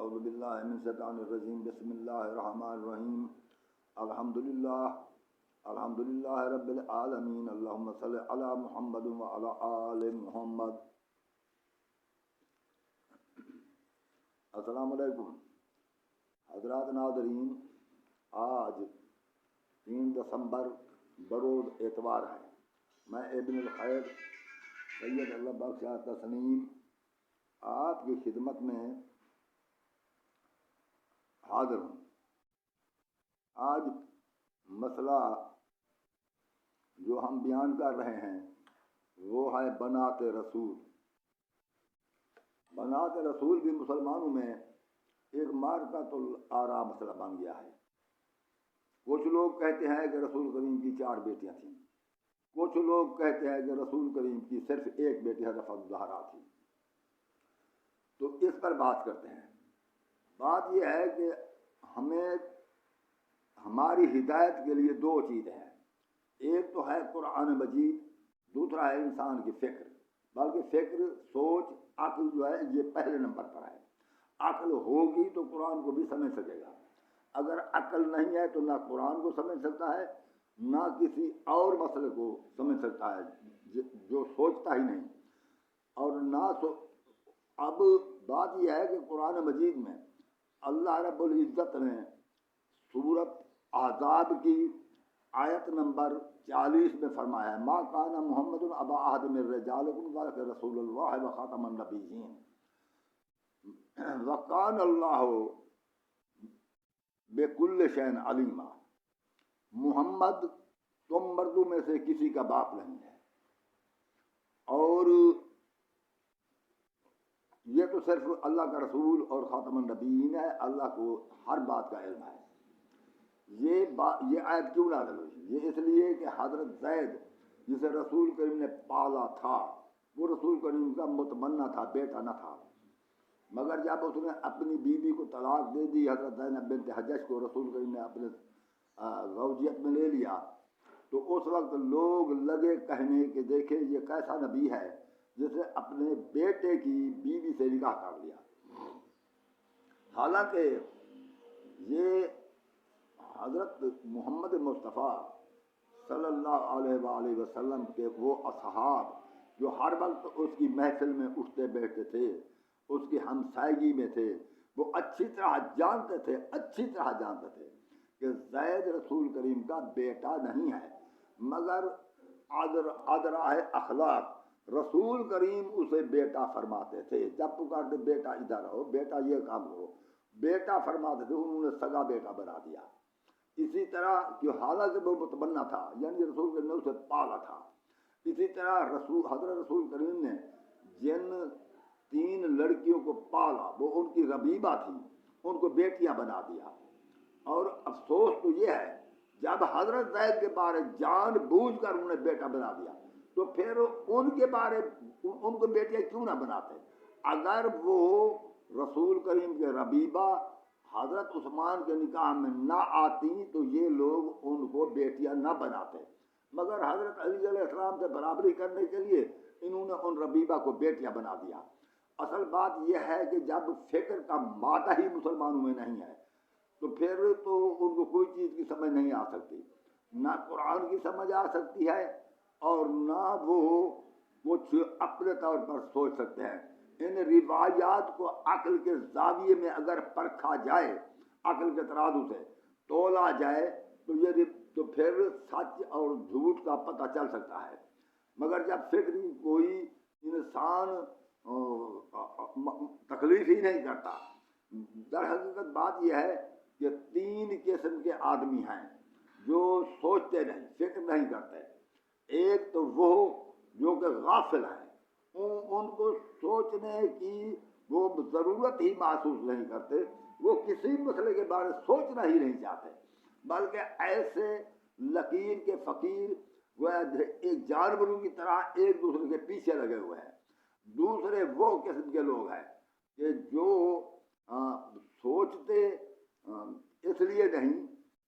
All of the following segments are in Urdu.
اعوذ باللہ من الشیطان الرجیم بسم اللہ الرحمن الرحیم الحمد للہ رب العالمین اللہم صلی علی محمد وعلی آل محمد. السلام علیکم حضرات ناظرین. آج 3 دسمبر بروز اتوار ہے. میں ابن الخیر سید اللہ بخش تسنیم آپ کی خدمت میں حاضر ہوں. آج مسئلہ جو ہم بیان کر رہے ہیں وہ ہے بنات رسول. بنات رسول بھی مسلمانوں میں ایک مارکۃ الآراء مسئلہ بن گیا ہے. کچھ لوگ کہتے ہیں کہ رسول کریم کی 4 بیٹیاں تھیں. کچھ لوگ کہتے ہیں کہ رسول کریم کی صرف ایک بیٹی حضرت الزہرا تھی. تو اس پر بات کرتے ہیں. بات یہ ہے کہ ہمیں ہماری ہدایت کے لیے 2 چیزیں ہیں. ایک تو ہے قرآن مجید، دوسرا ہے انسان کی فکر. بلکہ فکر، سوچ، عقل جو ہے یہ پہلے نمبر پر ہے. عقل ہوگی تو قرآن کو بھی سمجھ سکے گا. اگر عقل نہیں ہے تو نہ قرآن کو سمجھ سکتا ہے نہ کسی اور مسئلے کو سمجھ سکتا ہے جو سوچتا ہی نہیں. اور اب بات یہ ہے کہ قرآن مجید میں اللہ رب العزت نے سورۃ احزاب کی آیت نمبر 40 میں فرمایا ہے ما کان محمد ابا احد من رجالکم ولکن رسول اللہ وخاتم النبیین وکان اللہ بکل شیء علیما. محمد تم مردوں میں سے کسی کا باپ نہیں ہے، اور یہ تو صرف اللہ کا رسول اور خاتم النبیین ہے. اللہ کو ہر بات کا علم ہے. یہ آیت کیوں نازل ہوئی؟ یہ اس لیے کہ حضرت زید جسے رسول کریم نے پالا تھا وہ رسول کریم کا متمنا تھا، بیٹا نہ تھا. مگر جب اس نے اپنی بیوی کو طلاق دے دی، حضرت زینب بنت حجش کو رسول کریم نے اپنے زوجیت میں لے لیا، تو اس وقت لوگ لگے کہنے کہ دیکھیں یہ کیسا نبی ہے جس نے اپنے بیٹے کی بیوی سے نکاح کر لیا. حالانکہ یہ حضرت محمد مصطفیٰ صلی اللہ علیہ وآلہ وسلم کے وہ اصحاب جو ہر وقت اس کی محفل میں اٹھتے بیٹھتے تھے، اس کی ہمسائیگی میں تھے، وہ اچھی طرح جانتے تھے کہ زید رسول کریم کا بیٹا نہیں ہے. مگر ادراہ اخلاق رسول کریم اسے بیٹا فرماتے تھے. جب پکارتے بیٹا ادھر آؤ، بیٹا یہ کام کرو، بیٹا فرماتے تھے. انہوں نے سگا بیٹا بنا دیا. اسی طرح کہ حالانکہ وہ متمنا تھا، یعنی رسول کریم نے اسے پالا تھا. اسی طرح حضرت رسول کریم نے جن 3 لڑکیوں کو پالا وہ ان کی ربیبہ تھی، ان کو بیٹیاں بنا دیا. اور افسوس تو یہ ہے جب حضرت زید کے بارے جان بوجھ کر انہوں نے بیٹا بنا دیا تو پھر ان کو بیٹیاں کیوں نہ بناتے؟ اگر وہ رسول کریم کے ربیبہ حضرت عثمان کے نکاح میں نہ آتی تو یہ لوگ ان کو بیٹیاں نہ بناتے. مگر حضرت علی علیہ السلام سے برابری کرنے کے لیے انہوں نے ان ربیبہ کو بیٹیاں بنا دیا. اصل بات یہ ہے کہ جب فکر کا مادہ ہی مسلمانوں میں نہیں ہے تو پھر تو ان کو کوئی چیز کی سمجھ نہیں آ سکتی. نہ قرآن کی سمجھ آ سکتی ہے اور نہ وہ کچھ اپنے طور پر سوچ سکتے ہیں. ان روایات کو عقل کے زاویے میں اگر پرکھا جائے، عقل کے ترازو سے تولا جائے تو پھر سچ اور جھوٹ کا پتہ چل سکتا ہے. مگر جب فکری کوئی انسان تکلیف ہی نہیں کرتا. در حقیقت بات یہ ہے کہ 3 قسم کے آدمی ہیں جو سوچتے نہیں، فکر نہیں کرتے. ایک تو وہ جو کہ غافل ہیں، ان کو سوچنے کی وہ ضرورت ہی محسوس نہیں کرتے. وہ کسی مسئلے کے بارے سوچنا ہی نہیں چاہتے، بلکہ ایسے لکیر کے فقیر وہ ایک جانوروں کی طرح ایک دوسرے کے پیچھے لگے ہوئے ہیں. دوسرے وہ قسم کے لوگ ہیں کہ جو سوچتے اس لیے نہیں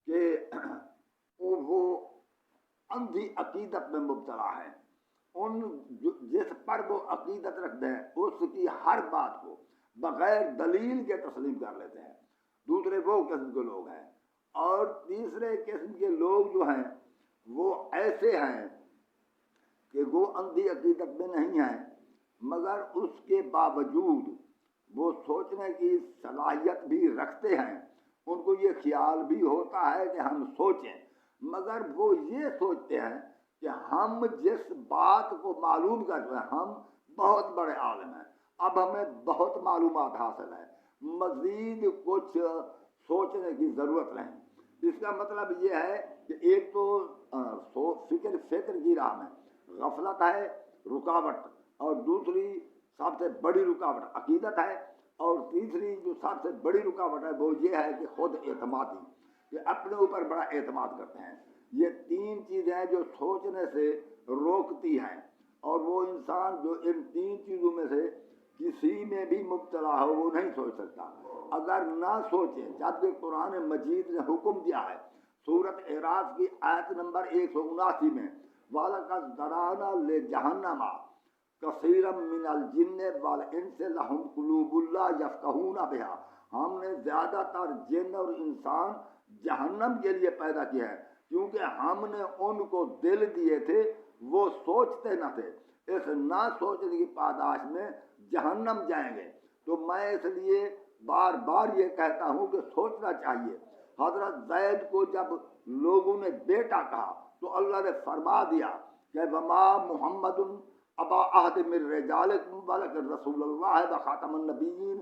کہ وہ اندھی عقیدت میں مبتلا ہیں. جس پر وہ عقیدت رکھتے ہیں اس کی ہر بات کو بغیر دلیل کے تسلیم کر لیتے ہیں. دوسرے وہ قسم کے لوگ ہیں. اور تیسرے قسم کے لوگ جو ہیں وہ ایسے ہیں کہ وہ اندھی عقیدت میں نہیں ہیں، مگر اس کے باوجود وہ سوچنے کی صلاحیت بھی رکھتے ہیں. ان کو یہ خیال بھی ہوتا ہے کہ ہم سوچیں، مگر وہ یہ سوچتے ہیں کہ ہم جس بات کو معلوم کر رہے ہیں، ہم بہت بڑے عالم ہیں، اب ہمیں بہت معلومات حاصل ہیں، مزید کچھ سوچنے کی ضرورت نہیں. اس کا مطلب یہ ہے کہ ایک تو فکر کی راہ میں غفلت ہے، رکاوٹ، اور دوسری سب سے بڑی رکاوٹ عقیدت ہے، اور تیسری جو سب سے بڑی رکاوٹ ہے وہ یہ ہے کہ خود اعتمادی، کہ اپنے اوپر بڑا اعتماد کرتے ہیں. یہ تین چیزیں جو سوچنے سے روکتی ہیں، اور وہ انسان جو ان تین چیزوں میں سے کسی میں بھی مبتلا ہو وہ نہیں سوچ سکتا. اگر نہ سوچیں، جبکہ قرآن مجید نے حکم دیا ہے سورۃ اعراف کی آیت نمبر 179 میں، وَلَقَدْ ذَرَأْنَا لِجَهَنَّمَ كَثِيرًا مِنَ الْجِنِّ وَالْإِنسِ لَهُمْ قُلُوبٌ لَا يَفْقَهُونَ بِهَا. ہم نے زیادہ تر جن اور انسان جہنم کے لیے پیدا کیا ہے، کیونکہ ہم نے ان کو دل دیے تھے وہ سوچتے نہ تھے. اس نہ سوچنے کی پاداش میں جہنم جائیں گے. تو میں اس لیے بار بار یہ کہتا ہوں کہ سوچنا چاہیے. حضرت زید کو جب لوگوں نے بیٹا کہا تو اللہ نے فرما دیا کہ وما محمد ابا احد من رجالکم ولکن رسول اللہ وخاتم النبیین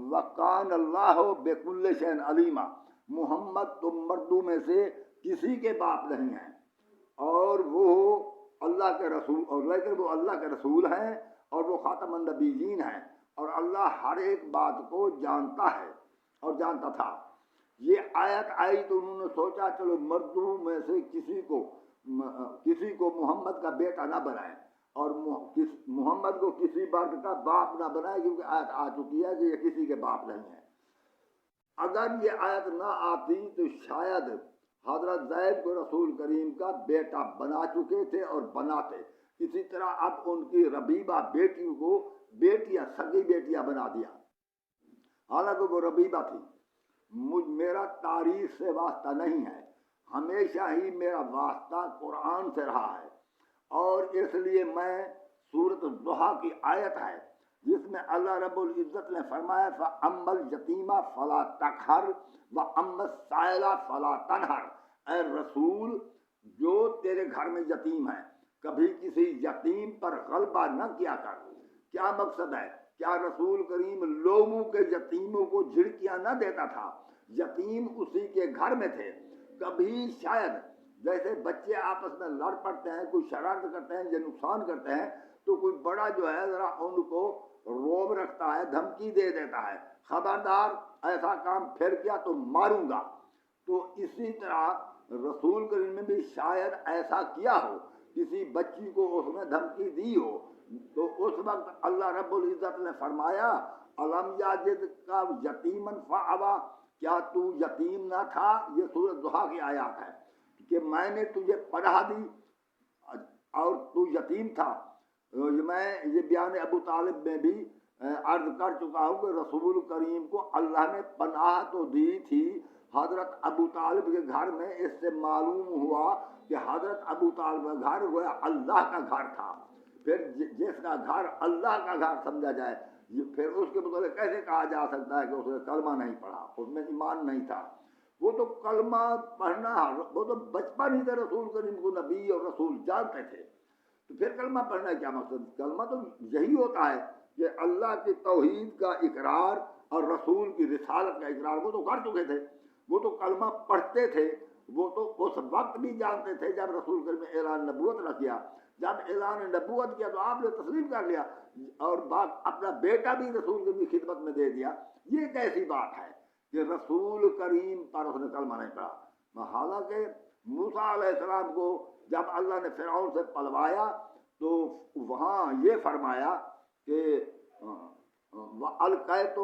وکان اللہ بکل شیء علیما. محمد تم مردوں میں سے کسی کے باپ نہیں ہیں، اور وہ اللہ کے رسول، اور لیکن وہ اللہ کے رسول ہیں، اور وہ خاتم النبیین ہیں، اور اللہ ہر ایک بات کو جانتا ہے اور جانتا تھا. یہ آیت آئی تو انہوں نے سوچا چلو مردوں میں سے کسی کو محمد کا بیٹا نہ بنائیں، اور محمد کو کسی بات کا باپ نہ بنائے، کیونکہ آیت آ چکی ہے کہ یہ کسی کے باپ نہیں ہے. اگر یہ آیت نہ آتی تو شاید حضرت زید کو رسول کریم کا بیٹا بنا چکے تھے اور بناتے. اسی طرح اب ان کی ربیبہ بیٹیوں کو بیٹیاں، سگی بیٹیاں بنا دیا، حالانکہ وہ ربیبہ تھی. میرا تاریخ سے واسطہ نہیں ہے، ہمیشہ ہی میرا واسطہ قرآن سے رہا ہے. اور اس لیے میں سورۃ الضحیٰ کی آیت ہے جس میں اللہ رب العزت نے فرمایا فَأَمَّا الْيَتِيمَ فَلَا تَقْهَرْ وَأَمَّا السَّائِلَ فَلَا تَنْهَرْ. اے رسول، جو تیرے گھر میں یتیم ہے کبھی کسی یتیم پر غلبہ نہ کیا کر. کیا مقصد ہے؟ کیا رسول کریم لوگوں کے یتیموں کو جھڑکیاں نہ دیتا تھا؟ یتیم اسی کے گھر میں تھے. کبھی شاید جیسے بچے آپس میں لڑ پڑتے ہیں، کوئی شرارت کرتے ہیں یا نقصان کرتے ہیں، تو کوئی بڑا جو ہے ذرا ان کو روب رکھتا ہے، دھمکی دے دیتا ہے، خبردار ایسا کام پھر کیا تو ماروں گا. تو اسی طرح رسول کریم نے بھی شاید ایسا کیا ہو، کسی بچی کو اس نے دھمکی دی ہو. تو اس وقت اللہ رب العزت نے فرمایا الم یاجد کا یتیمن فآوا، کیا تو یتیم نہ تھا؟ یہ سورۃ ضحیٰ کی آیات ہے کہ میں نے تجھے پناہ دی اور تو یتیم تھا. میں یہ بیان ابو طالب میں بھی عرض کر چکا ہوں کہ رسول کریم کو اللہ نے پناہ تو دی تھی حضرت ابو طالب کے گھر میں. اس سے معلوم ہوا کہ حضرت ابو طالب کا گھر وہ اللہ کا گھر تھا. پھر جس کا گھر اللہ کا گھر سمجھا جائے، پھر اس کے متعلق کیسے کہا جا سکتا ہے کہ اس نے کلمہ نہیں پڑھا، اس میں ایمان نہیں تھا؟ وہ تو کلمہ پڑھنا، وہ تو بچپن ہی سے رسول کریم کو نبی اور رسول جانتے تھے. تو پھر کلمہ پڑھنا کیا مقصد؟ کلمہ تو یہی ہوتا ہے کہ اللہ کی توحید کا اقرار اور رسول کی رسالت کا اقرار. وہ تو کر چکے تھے، وہ تو کلمہ پڑھتے تھے. وہ تو اس وقت بھی جانتے تھے جب رسول کریم نے اعلان نبوت نہ کیا. جب اعلان نبوت کیا تو آپ نے تسلیم کر لیا اور اپنا بیٹا بھی رسول کریم کی خدمت میں دے دیا. یہ کیسی بات ہے کہ رسول کریم پر اس نے کلمہ نہیں پڑھا؟ حالانکہ موسیٰ علیہ السلام کو جب اللہ نے فرعون سے پلوایا تو وہاں یہ فرمایا کہ وَأَلْقَيْتُ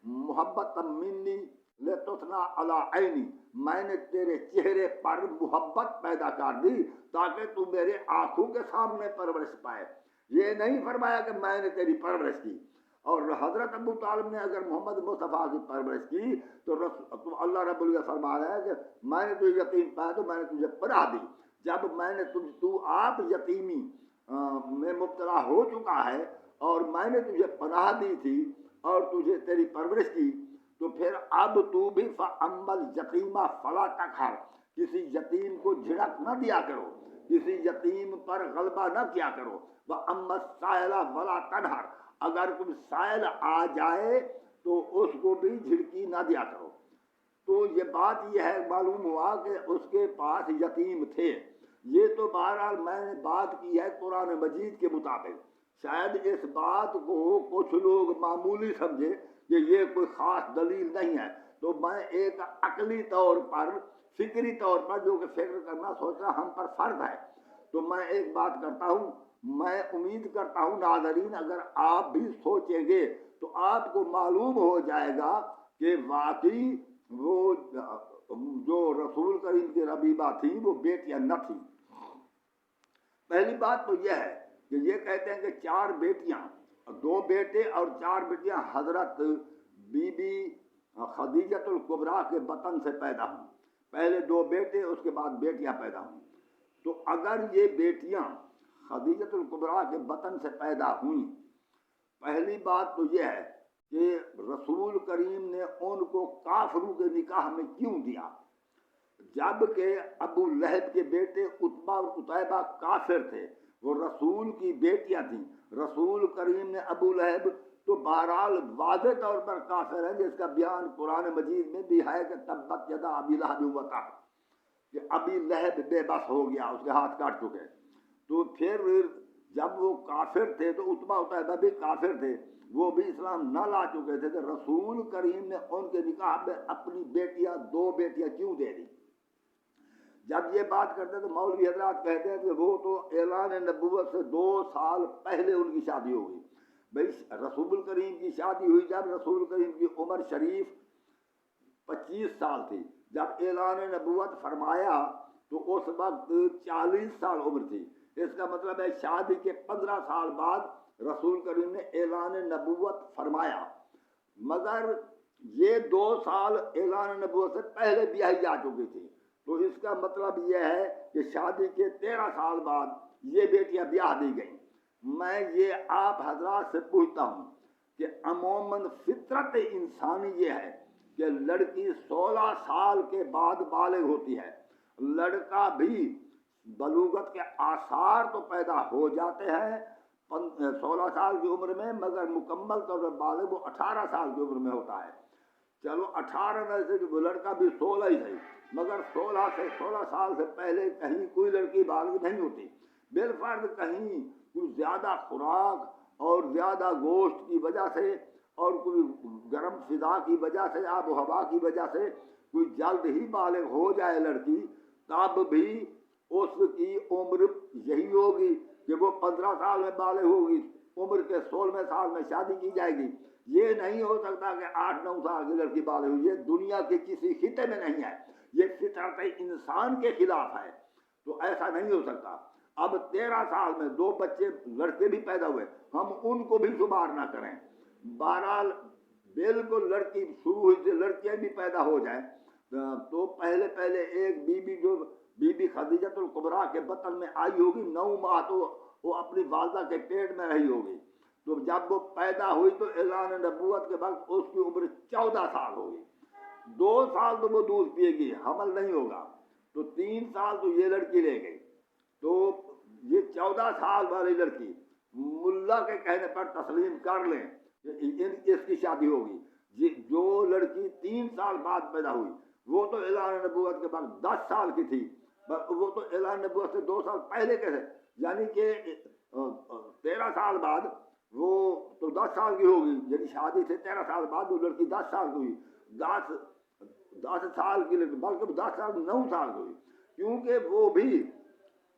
مُحَبَّةً مِّنِّي لتثنا علی عینی، میں نے تیرے چہرے پر محبت پیدا کر دی تاکہ تو میرے آنکھوں کے سامنے پرورش پائے۔ یہ نہیں فرمایا کہ میں نے تیری پرورش کی۔ اور حضرت ابو طالب نے اگر محمد مصطفیٰ کی پرورش کی تو اللہ رب العزت فرما رہا ہے کہ میں نے تجھے یتیم پایا تو میں نے تجھے پناہ دی۔ جب میں نے تو آپ یتیمی میں مبتلا ہو چکا ہے اور میں نے تجھے پناہ دی تھی اور تجھے تیری پرورش کی، تو پھر اب تو بھی فَأَمَّا الْيَتِيمَ فَلَا تَقْهَرْ، کسی یتیم کو جھڑک نہ دیا کرو، کسی یتیم پر غلبہ نہ کیا کرو۔ وَأَمَّا السَّائِلَ فَلَا تَنْهَرْ، اگر کوئی سائل آ جائے تو اس کو بھی جھڑکی نہ دیا کرو۔ تو یہ بات یہ ہے، معلوم ہوا کہ اس کے پاس یتیم تھے۔ یہ تو بہرحال میں نے بات کی ہے قرآن مجید کے مطابق، شاید اس بات کو کچھ لوگ معمولی سمجھے کہ یہ کوئی خاص دلیل نہیں ہے، تو میں ایک عقلی طور پر، فکری طور پر جو کہ فکر کرنا سوچنا ہم پر فرض ہے، تو میں ایک بات کرتا ہوں، میں امید کرتا ہوں ناظرین اگر آپ بھی سوچیں گے تو آپ کو معلوم ہو جائے گا کہ واقعی وہ جو رسول کریم کی ربیبہ تھی وہ بیٹیاں نہ تھیں۔ پہلی بات تو یہ ہے کہ یہ کہتے ہیں کہ 4 بیٹیاں، 2 بیٹے اور 4 بیٹیاں حضرت بی بی خدیجۃ الکبریٰ کے بطن سے پیدا ہوں۔ پہلے 2 بیٹے، اس کے بعد بیٹیاں پیدا ہوں۔ تو اگر یہ بیٹیاں خدیجۃ الکبریٰ کے بطن سے پیدا ہوئیں، پہلی بات تو یہ ہے کہ رسول کریم نے ان کو کافروں کے نکاح میں کیوں دیا، جبکہ ابو لہب کے بیٹے عتبہ اور عتیبہ کافر تھے، وہ رسول کی بیٹیاں تھیں۔ رسول کریم نے ابو لہب تو بہرحال واضح طور پر کافر ہے، جس کا بیان قرآن مجید میں بھی ہے کہ تبت یدا ابی لہب وتب، کہ ابی لہب بے بس ہو گیا، اس کے ہاتھ کاٹ چکے۔ تو پھر جب وہ کافر تھے تو عتبہ عتیبہ بھی کافر تھے، وہ بھی اسلام نہ لا چکے تھے، کہ رسول کریم نے ان کے نکاح میں اپنی بیٹیاں 2 بیٹیاں کیوں دے دی۔ جب یہ بات کرتے تو مولوی حضرات کہتے ہیں کہ وہ تو اعلان نبوت سے 2 سال پہلے ان کی شادی ہو گئی۔ بھئی رسول کریم کی شادی ہوئی جب رسول کریم کی عمر شریف 25 سال تھی، جب اعلان نبوت فرمایا تو اس وقت 40 سال عمر تھی۔ اس کا مطلب ہے شادی کے 15 سال بعد رسول کریم نے اعلان نبوت فرمایا، مگر یہ 2 سال اعلان نبوت سے پہلے بیاہی جا چکی تھی۔ تو اس کا مطلب یہ ہے کہ شادی کے 13 سال بعد یہ بیٹیاں بیاہ دی گئیں۔ میں یہ آپ حضرات سے پوچھتا ہوں کہ عموماً فطرت انسانی یہ ہے کہ لڑکی 16 سال کے بعد بالغ ہوتی ہے، لڑکا بھی بلوغت کے آثار تو پیدا ہو جاتے ہیں 16 سال کی عمر میں، مگر مکمل طور پر بالغ وہ 18 سال کی عمر میں ہوتا ہے۔ چلو 18 میں سے جو لڑکا بھی 16 ہی صحیح، مگر 16 سال سے پہلے کہیں کوئی لڑکی بالغ نہیں ہوتی۔ بالفرض کہیں کوئی زیادہ خوراک اور زیادہ گوشت کی وجہ سے اور کوئی گرم فضا کی وجہ سے، آب و ہوا کی وجہ سے کوئی جلد ہی بالغ ہو جائے لڑکی، تب بھی اس کی عمر یہی ہوگی کہ وہ 15 سال میں بالغ ہوگی، عمر کے 16ویں سال میں شادی کی جائے گی۔ یہ نہیں ہو سکتا کہ 8-9 سال کی لڑکی بالغ ہوئی، یہ دنیا کے کسی خطے میں نہیں ہے، یہ فطرت انسان کے خلاف ہے، تو ایسا نہیں ہو سکتا۔ اب 13 سال میں 2 بچے لڑکے بھی پیدا ہوئے، ہم ان کو بھی شمار نہ کریں۔ بہرحال بالکل لڑکی شروع ہوئی سے لڑکیاں بھی پیدا ہو جائیں تو پہلے ایک جو بی بی خدیجۃ الکبریٰ کے بطن میں آئی ہوگی، 9 ماہ تو وہ اپنی والدہ کے پیٹ میں رہی ہوگی، تو جب وہ پیدا ہوئی تو اعلان نبوت کے وقت اس کی عمر 14 سال ہوگی۔ 2 سال تو وہ دودھ پیے گی، حمل نہیں ہوگا، تو 3 سال تو یہ لڑکی لے گئی، تو یہ 14 سال والی لڑکی ملا کے کہنے پر تسلیم کر لیں کہ اس کی شادی ہوگی۔ جو لڑکی 3 سال بعد پیدا ہوئی وہ تو اعلان نبوت کے بعد 10 سال کی تھی، وہ تو اعلان نبوت سے 2 سال پہلے کیسے، یعنی کہ 13 سال بعد وہ تو 10 سال کی ہوگی، یعنی شادی سے 13 سال بعد وہ لڑکی 10 سال کی ہوئی، 10 سال کی لڑکی، بلکہ 10 سال 9 سال کی ہوئی، کیونکہ وہ بھی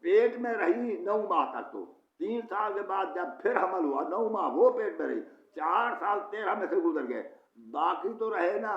پیٹ میں رہی 9 ماہ تک، تو 3 سال کے بعد جب پھر حمل ہوا 9 ماہ وہ پیٹ میں رہی، 4 سال 13 میں سے گزر گئے، باقی تو رہے نا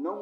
9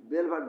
1.5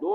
2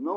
9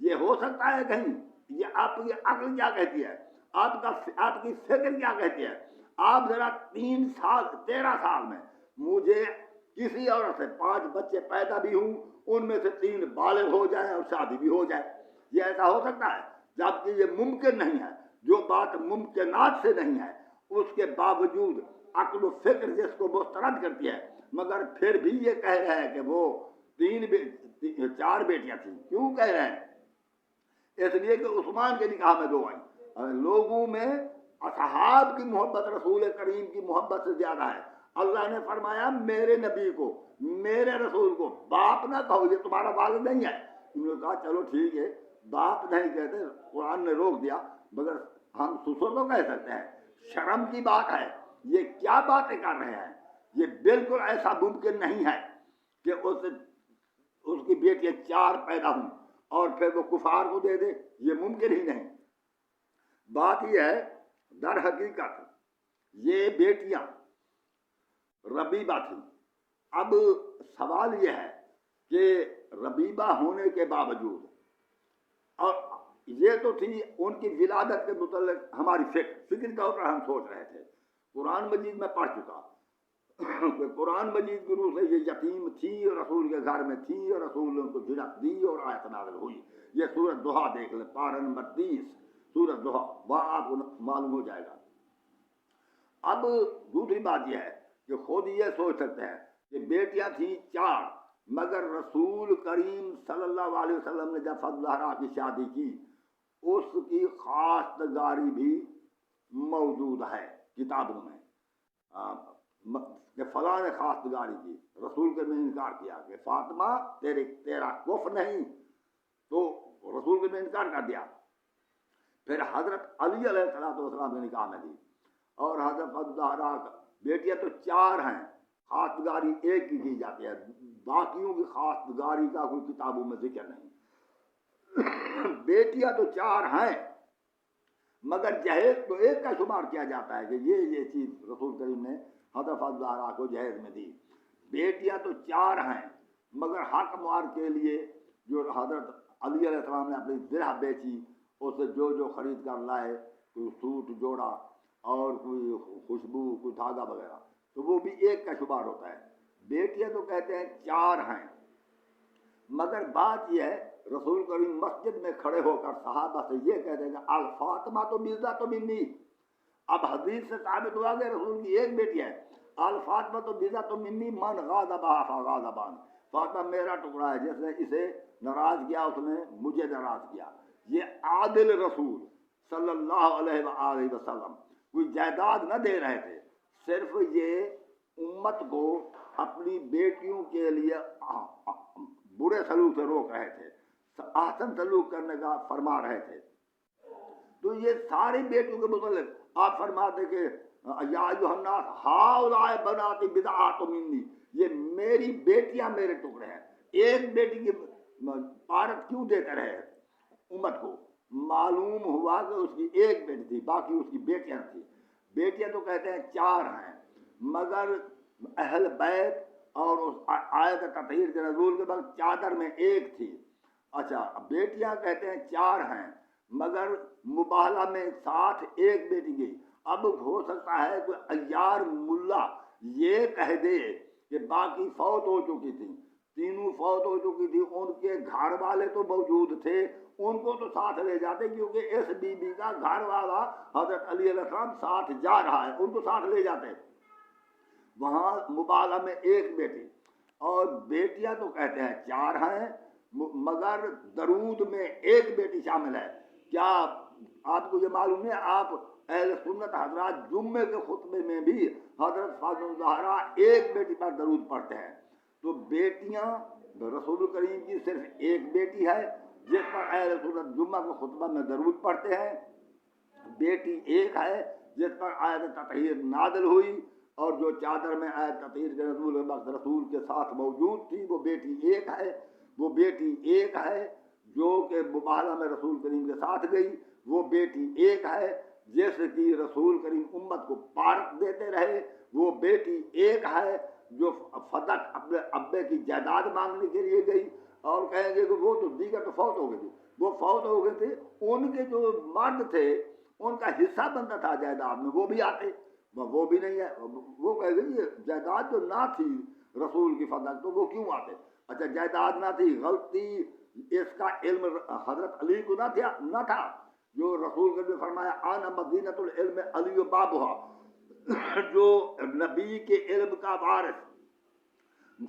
یہ ہو سکتا ہے کہیں؟ یہ آپ کی عقل کیا کہتی ہے، آپ کی فکر کیا کہتی ہے؟ آپ ذرا 13 سال میں مجھے کسی عورت سے 5 بچے پیدا بھی ہوں، ان میں سے 3 بالغ ہو جائیں اور شادی بھی ہو جائے، یہ ایسا ہو سکتا ہے؟ جبکہ یہ ممکن نہیں ہے۔ جو بات ممکنات سے نہیں ہے اس کے باوجود عقل و فکر جس کو مسترد کرتی ہے، مگر پھر بھی یہ کہہ رہے ہیں کہ وہ 4 بیٹیاں تھیں۔ کیوں کہہ رہے ہیں؟ اس لیے کہ عثمان کے نکاح میں 2 آئیں۔ لوگوں میں اصحاب کی محبت رسول کریم کی محبت سے زیادہ ہے۔ اللہ نے فرمایا میرے نبی کو، میرے رسول کو باپ نہ کہو، یہ تمہارا والد نہیں ہے۔ انہوں نے کہا چلو ٹھیک ہے، باپ نہیں کہتے، قرآن نے روک دیا، مگر ہم سسر تو کہہ سکتے ہیں۔ شرم کی بات ہے، یہ کیا باتیں کر رہے ہیں؟ یہ بالکل ایسا ممکن نہیں ہے کہ اس کی بیٹیاں 4 پیدا ہوں اور پھر وہ کفار کو دے دے، یہ ممکن ہی نہیں۔ بات یہ ہے، در حقیقت یہ بیٹیاں ربیبہ تھیں۔ اب سوال یہ ہے کہ ربیبہ ہونے کے باوجود، اور یہ تو تھی ان کی ولادت کے متعلق ہماری فکر کے اوپر ہم سوچ رہے تھے۔ قرآن مجید میں پڑھ چکا کہ قرآن مجید کی روح سے یہ یتیم تھی اور رسول کے گھر میں تھی اور رسول نے ان کو جھڑک دی اور آیت نازل ہوئی۔ یہ سورۃ ضحیٰ دیکھ لیں، پارہ نمبر 30 سورۃ ضحیٰ، وہاں آپ کو معلوم ہو جائے گا۔ اب دوسری بات یہ ہے کہ خود یہ سوچ سکتے ہیں کہ بیٹیاں تھیں 4، مگر رسول کریم صلی اللہ علیہ وسلم نے جب فضل زہرا کی شادی کی اس کی خواستگاری بھی موجود ہے کتابوں میں کہ فلاں نے خواستگاری کی، رسول کے نے انکار کیا کہ فاطمہ تیرا کفر نہیں، تو رسول کے نے انکار کر دیا۔ پھر حضرت علی علیہ السلام کے نکاح میں دی، اور حضرت فضل زہرا بیٹیاں تو 4 ہیں، خواستگاری ایک کی جاتی ہے، باقیوں کی خواستگاری کا کوئی کتابوں میں ذکر نہیں۔ بیٹیاں تو 4 ہیں، مگر جہیز تو ایک کا شمار کیا جاتا ہے کہ یہ چیز رسول کریم نے حضرت فضل زہرا کو جہیز میں دی۔ بیٹیاں تو 4 ہیں، مگر حق مار کے لیے جو حضرت علی علیہ السلام نے اپنی درہ بیچی، اسے جو خرید کر لائے، کوئی سوٹ جوڑا اور کوئی خوشبو، کوئی دھاگا وغیرہ، تو وہ بھی ایک کا شمار ہوتا ہے۔ بیٹیاں تو کہتے ہیں 4 ہیں، مگر بات یہ ہے رسول کریم مسجد میں کھڑے ہو کر صحابہ سے یہ کہتے ہیں کہ الفاطمہ تو بضعۃ منی۔ اب حدیث سے ثابت ہوا کہ رسول کی ایک بیٹی ہے، الفاطمہ تو بضعۃ منی من غاضبها فغاضبان، فاطمہ میرا ٹکڑا ہے، جس نے اسے ناراض کیا اس نے مجھے ناراض کیا۔ یہ عادل رسول صلی اللہ علیہ وآلہ وسلم کوئی جائیداد نہ دے رہے تھے، صرف یہ امت کو اپنی بیٹیوں کے لیے برے سلوک سے روک رہے تھے، احسن سلوک کرنے کا فرما رہے تھے۔ تو یہ ساری بیٹیوں کے متعلق آپ فرماتے کہ یا ایھا الناس ہؤلاء بناتی بضعۃ منی، یہ میری بیٹیاں میرے ٹکڑے ہیں۔ ایک بیٹی کی پارت کیوں دیتے رہے امت کو؟ معلوم ہوا کہ اس کی ایک بیٹی تھی، باقی اس کی بیٹیاں تھیں۔ بیٹیاں تو کہتے ہیں 4 ہیں، مگر اہل بیت اور اس آیت تطہیر کے نزول کے بعد چادر میں ایک تھی۔ اچھا، بیٹیاں کہتے ہیں 4 ہیں، مگر مباہلہ میں ساتھ ایک بیٹی گئی۔ اب ہو سکتا ہے کوئی عیار ملا یہ کہہ دے کہ باقی فوت ہو چکی تھی، 3 فوت ہو چکی تھی، ان کے گھر والے تو موجود تھے، ان کو تو ساتھ لے جاتے، کیونکہ اس بی بی کا گھر والا حضرت علی علیہ السلام ساتھ جا رہا ہے، ان کو ساتھ لے جاتے۔ وہاں مبالغہ میں ایک بیٹی، اور بیٹیاں تو کہتے ہیں 4 ہیں، مگر درود میں ایک بیٹی شامل ہے۔ کیا آپ کو یہ معلوم ہے؟ آپ اہل سنت حضرات جمعے کے خطبے میں بھی حضرت فاطمہ زہرا ایک بیٹی پر درود پڑھتے ہیں۔ تو بیٹیاں رسول کریم کی صرف ایک بیٹی ہے جس پر اہل سنت جمعہ کے خطبہ میں درود پڑھتے ہیں، بیٹی ایک ہے جس پر آیت تطہیر نازل ہوئی، اور جو چادر میں آیت تطہیر کے نزول وقت رسول کے ساتھ موجود تھی وہ بیٹی ایک ہے۔ وہ بیٹی ایک ہے جو کہ مباہلہ میں رسول کریم کے ساتھ گئی، وہ بیٹی ایک ہے جیسے کہ رسول کریم امت کو پارک دیتے رہے، وہ بیٹی ایک ہے جو فدق اپنے ابے کی جائیداد مانگنے کے لیے گئی، اور کہیں گے کہ وہ تو دیگر تو فوت ہو گئی تھی، وہ فوت ہو گئے تھے، ان کے جو مرد تھے ان کا حصہ بنتا تھا جائیداد میں، وہ بھی آتے، وہ بھی نہیں ہے، وہ کہہ گئی یہ جائیداد جو نہ تھی رسول کی فضل تو وہ کیوں آتے؟ اچھا جائیداد نہ تھی، غلطی اس کا علم حضرت علی کو نہ تھا، جو رسول نے فرمایا آنا مدینۃ العلم علی و بابھا، جو نبی کے علم کا وارث،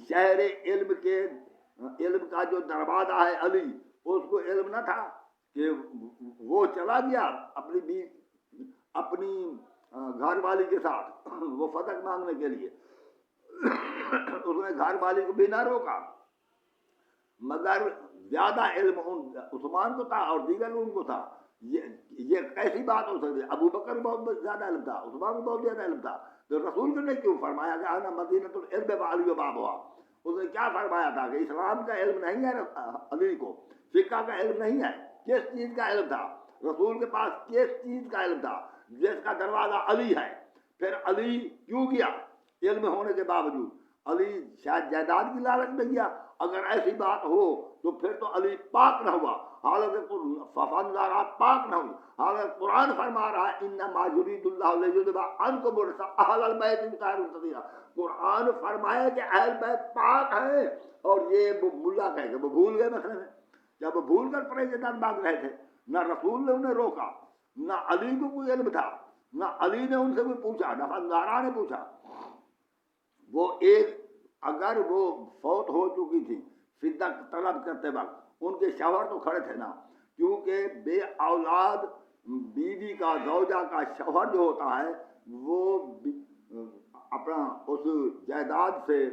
شہر علم کا جو دروازہ ہے علی، اس کو علم نہ تھا کہ وہ چلا گیا اپنی گھر والی کے ساتھ وہ فتح مانگنے کے لیے، اس نے گھر والی کو بھی نہ روکا، مگر زیادہ علم عثمان کو تھا اور دیگر لوگوں کو تھا۔ یہ کیسی بات ہو سکتی ہے؟ ابو بکر بہت زیادہ علم تھا، عثمان کو بہت زیادہ علم تھا، تو رسول نے کیوں فرمایا کہ آنا مدینۃ العلم علی و بابھا؟ اس نے کیا فرمایا تھا کہ اسلام کا علم نہیں ہے علی کو، فقہ کا علم نہیں ہے، کس چیز کا علم تھا رسول کے پاس؟ کس چیز کا علم تھا؟ جس کا دروازہ علی ہے۔ پھر علی کیوں گیا علم ہونے کے باوجود؟ علی شاید جائیداد کی لالچ میں گیا، اگر ایسی بات ہو تو پھر تو علی پاک نہ ہوا، حالانکہ ففندارات پاک نہ ہوئی، حالانکہ قرآن فرما رہا ہے انما یرید اللہ لیذھب عنکم الرجس اہل البیت طاہرین تطہیرا، قرآن فرمایا کہ اہل بیت پاک ہے، اور یہ ملا کہہ کہ وہ بھول گئے مسئلے میں، جب وہ بھول کر پرہیزگار مانگ رہے تھے، نہ رسول نے انہیں روکا، نہ علی کو کوئی علم تھا، نہ علی نے ان سے کوئی پوچھا، نہ فندارہ نے پوچھا۔ وہ ایک اگر وہ فوت ہو چکی تھی فدیہ طلب کرتے وقت، ان کے شوہر تو کھڑے تھے نا، کیونکہ بے اولاد بیوی کا، زوجہ کا شوہر جو ہوتا ہے وہ اپنا اس جائیداد سے،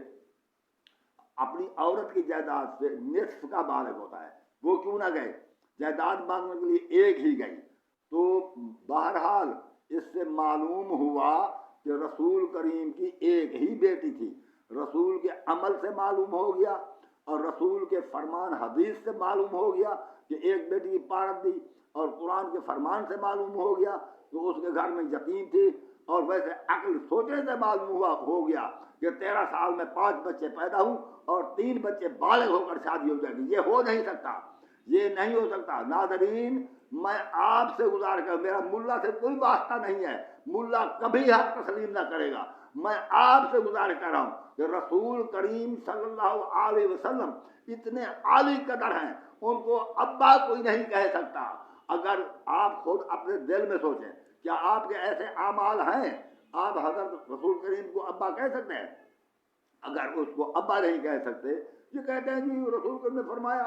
اپنی عورت کی جائیداد سے نصف کا بالغ ہوتا ہے، وہ کیوں نہ گئے جائیداد مانگنے کے لیے؟ ایک ہی گئی۔ تو بہرحال اس سے معلوم ہوا کہ رسول کریم کی ایک ہی بیٹی تھی، رسول کے عمل سے معلوم ہو گیا اور رسول کے فرمان حدیث سے معلوم ہو گیا کہ ایک بیٹی کی پارت دی، اور قرآن کے فرمان سے معلوم ہو گیا کہ اس کے گھر میں یتیم تھی، اور ویسے عقل سوچنے سے معلوم ہو گیا کہ 13 سال میں 5 بچے پیدا ہوں اور 3 بچے بالغ ہو کر شادی ہو جائے گی، یہ ہو نہیں سکتا، یہ نہیں ہو سکتا۔ ناظرین میں آپ سے گزار کر، میرا ملا سے کوئی واسطہ نہیں ہے، ملا کبھی حق تسلیم نہ کرے گا، میں آپ سے گزارش کر رہا ہوں کہ رسول کریم صلی اللہ علیہ وسلم اتنے عالی قدر ہیں، ان کو ابا کوئی نہیں کہہ سکتا۔ اگر آپ خود اپنے دل میں سوچیں، کیا آپ کے ایسے اعمال ہیں آپ حضرت رسول کریم کو ابا کہہ سکتے ہیں؟ اگر اس کو ابا نہیں کہہ سکتے، یہ کہتے ہیں جی رسول کریم نے فرمایا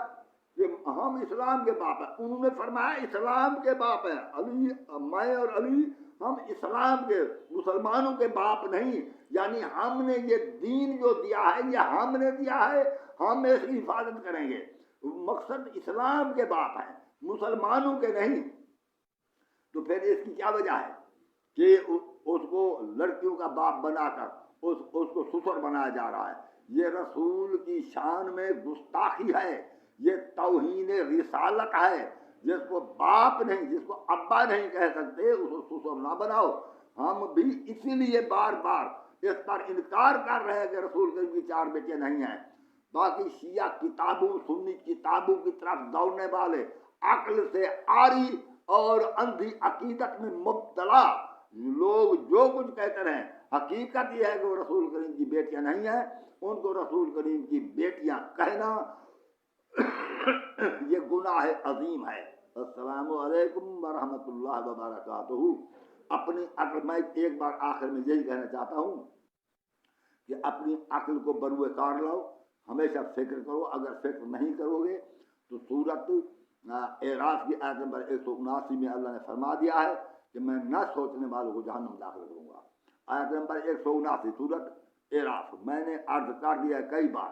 کہ ہم اسلام کے باپ ہیں، انہوں نے فرمایا اسلام کے باپ ہیں، علی، میں اور علی ہم اسلام کے، مسلمانوں کے باپ نہیں، یعنی ہم نے یہ دین جو دیا ہے یہ ہم نے دیا ہے، ہم اس کی حفاظت کریں گے، مقصد اسلام کے باپ ہیں، مسلمانوں کے نہیں۔ تو پھر اس کی کیا وجہ ہے کہ اس کو لڑکیوں کا باپ بنا کر اس کو سسر بنایا جا رہا ہے؟ یہ رسول کی شان میں گستاخی ہے، یہ توہین رسالت ہے۔ جس کو باپ نہیں، جس کو ابا نہیں کہہ سکتے، اس کو سسر نہ بناؤ۔ ہم بھی اسی لیے بار بار اس پر انکار کر رہے ہیں کہ رسول کریم کی 4 بیٹیاں نہیں ہیں۔ باقی شیعہ کتابوں، سنی کتابوں کی طرف دوڑنے والے، عقل سے عاری اور اندھی عقیدت میں مبتلا لوگ جو کچھ کہتے رہیں، حقیقت یہ ہے کہ وہ رسول کریم کی بیٹیاں نہیں ہیں، ان کو رسول کریم کی بیٹیاں کہنا یہ گناہ عظیم ہے۔ السلام علیکم ورحمۃ اللہ وبرکاتہ۔ اپنی عقل، میں ایک بار آخر میں یہی کہنا چاہتا ہوں کہ اپنی عقل کو بروئے کار لاؤ، ہمیشہ فکر کرو، اگر فکر نہیں کرو گے تو سورت اعراف کی آیت نمبر 179 میں اللہ نے فرما دیا ہے کہ میں نہ سوچنے والوں کو جہنم داخل کروں گا۔ آیت نمبر 179 سورت اعراف، میں نے عرض کر دیا ہے کئی بار،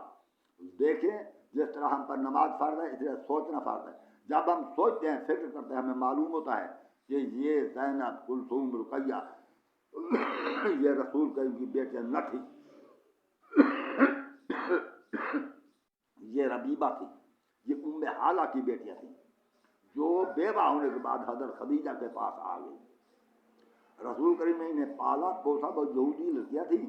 دیکھیں جس طرح ہم پر نماز فرض ہے، اس طرح سوچنا فرض ہے۔ جب ہم سوچتے ہیں، فکر کرتے ہیں، ہمیں معلوم ہوتا ہے کہ یہ زینب، کلثوم، رقیہ یہ رسول کریم کی بیٹیاں نہ تھی، یہ ربیبہ تھی، یہ ام حالہ کی بیٹیاں تھیں، جو بیوہ ہونے کے بعد حضرت خدیجہ کے پاس آ گئی۔ رسول کریم نے انہیں پالا پوسا، بہت یہودی لڑکیاں تھیں،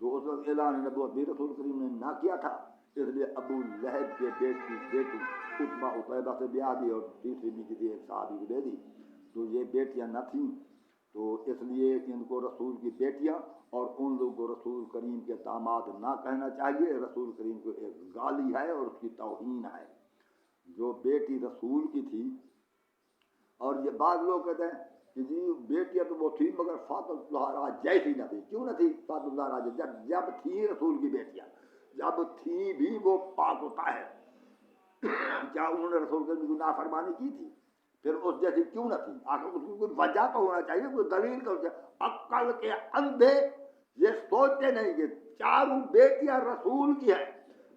تو اس وقت اعلان نبوت بھی رسول کریم نے نہ کیا تھا، اس لیے ابو لہب کے بیٹی عتبہ عتیبہ سے بیاہ دی اور تیسری بھی کسی ایک صحابی کو دے دی، تو یہ بیٹیاں نہ تھیں، تو اس لیے ان کو رسول کی بیٹیاں اور ان لوگوں کو رسول کریم کے داماد نہ کہنا چاہیے۔ رسول کریم کو ایک گالی ہے اور اس کی توہین ہے۔ جو بیٹی رسول کی تھی، اور یہ بعض لوگ کہتے ہیں کہ جی بیٹیاں تو وہ تھی مگر فاطمہ الزہرا جیسی نہ تھی۔ کیوں نہ تھی فاطمہ الزہرا؟ جب تھی رسول کی بیٹیاں، جب تھی بھی وہ پاک و طاہر، کیا انہوں نے رسول کریم کی نافرمانی کی تھی؟ پھر اس جیسی کیوں نہ تھی؟ آخر اس کی کوئی وجہ تو ہونا چاہیے، کوئی دلیل تو ہونا چاہیے۔ عقل کے اندھے یہ سوچتے نہیں کہ چاروں بیٹیاں رسول کی ہیں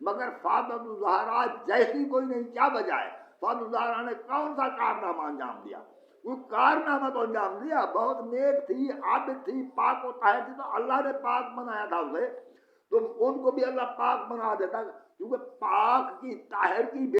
مگر فاطمہ الزہرا جیسی کوئی نہیں، کیا وجہ ہے؟ فاطمہ الزہرا نے کون سا کارنامہ انجام دیا؟ کوئی کارنامہ تو انجام دیا، بہت نیک تھی، عابد تھی، پاک و طاہر تھی، تو اللہ نے پاک بنایا تھا اسے، تو ان کو بھی اللہ پاک بنا دیتا، کیونکہ پاک کی طاہر کی